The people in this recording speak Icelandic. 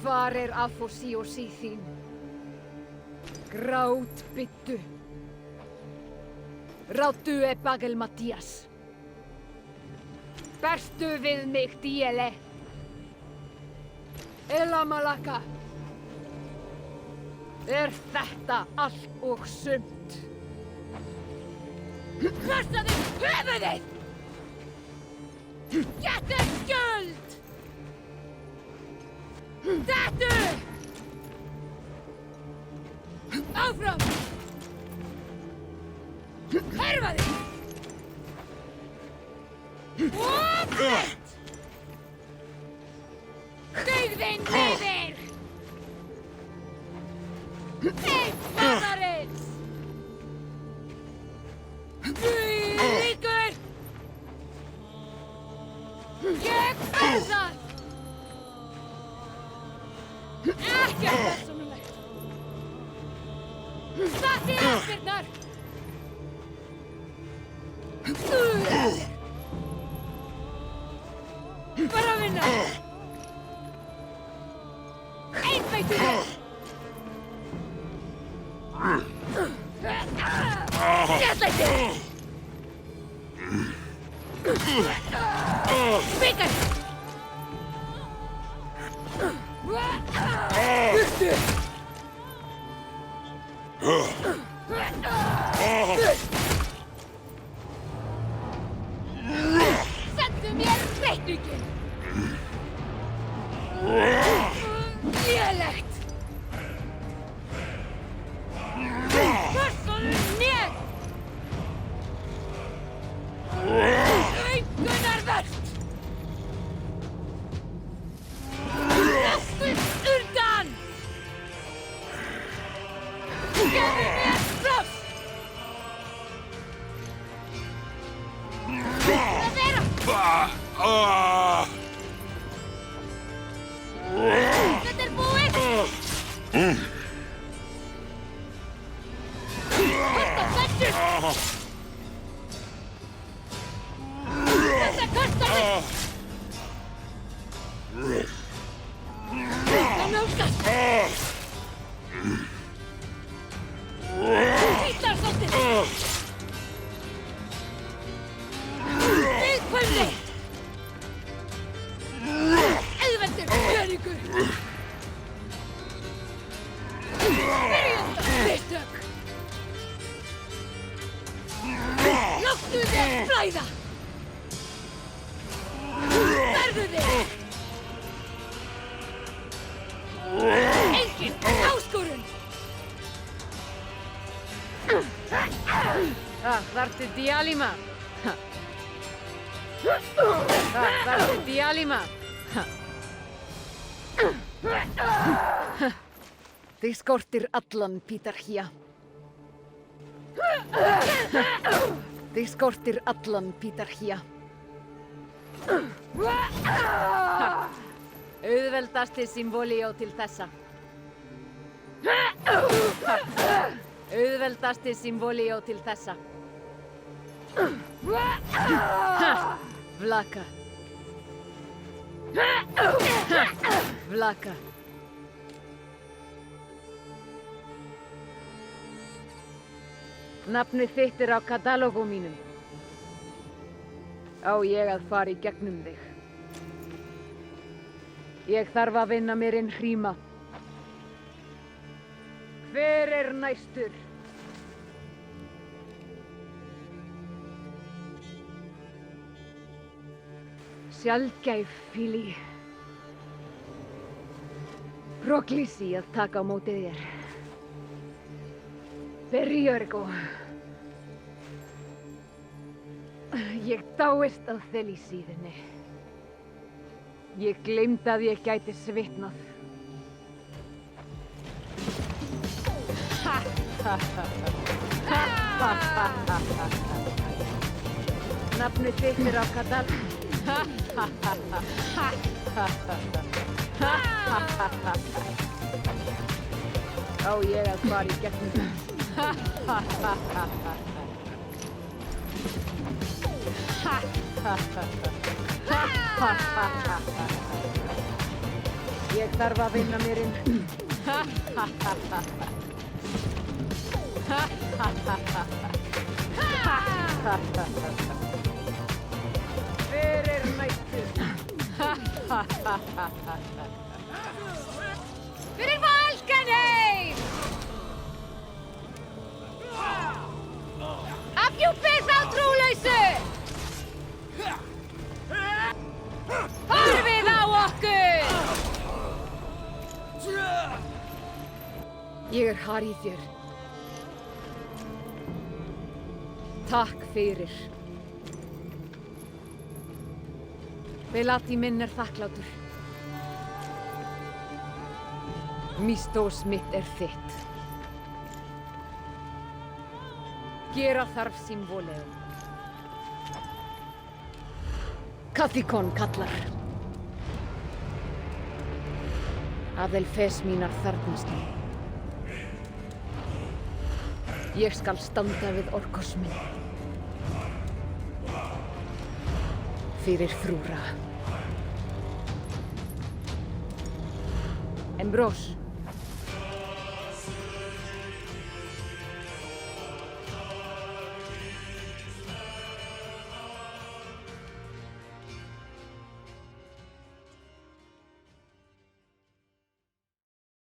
Hvar afósíósí þín? Grátbyttu. Ráttu Bagel Mattías. Berstu við mig, Díele. Elamalaka. Þetta allt og sumt? Passaðu höfuðið! Gettu skjöld! Dettu! Áfram! Herfaðu! Og þitt! Dugðin niður! Eitt maðarins! Ríkur! Ég það! Ekkert persónulegt! Satti aðspyrnar! Bara vinna! Einbeitur! Réttlæti! Byggar! Burtu! Sendu mér reikninginn! Lélegt! Persónuleg! Aumkunarvert! Lastu undan! Gefðu mér pláss! Það vera! Þetta búið! Þetta fættur! Þetta kastar mig! Það nálgast! Hittar svolítið! Viðkvæmni! Auðveldur örygur! Byrjum mistök! Láttu þér flæða! Verðu þig! Engin áskorun! Þarftu Díalíma? Þarftu Díalíma? Þig skortir allan, Pítarhía. Þig skortir allan, Pítarhía. Auðveldasti symbolíó til þessa. Auðveldasti symbolíó til þessa. Vlaka. Vlaka. Nafnið þitt á katalógum mínum. Á ég að fara í gegnum þig. Ég þarf að vinna mér inn hríma. Hver næstur? Sjaldgæf fíli. Proklísi að taka á móti þér. Berjörgo. Ég dáist að Þelisíðinni. Ég gleymdi að ég gæti svitnað. Nafnið þitt á katal. Á ég að fara í gegnum það. Ég þarf að vinna mér inn. Hver er næstur? Fyrir Valkenheim! Afhjúpið þá trúlausu! Horfið á okkur! Ég er Haríðjör. Takk fyrir. Belati minn er þakklátur. Mistós mitt er þitt. Gera þarf símvolegu. Kathikon kallar. Aðelfes mínar þarfnast nú. Ég skal standa við Orkos minn. Fyrir Þrúra. Embrós.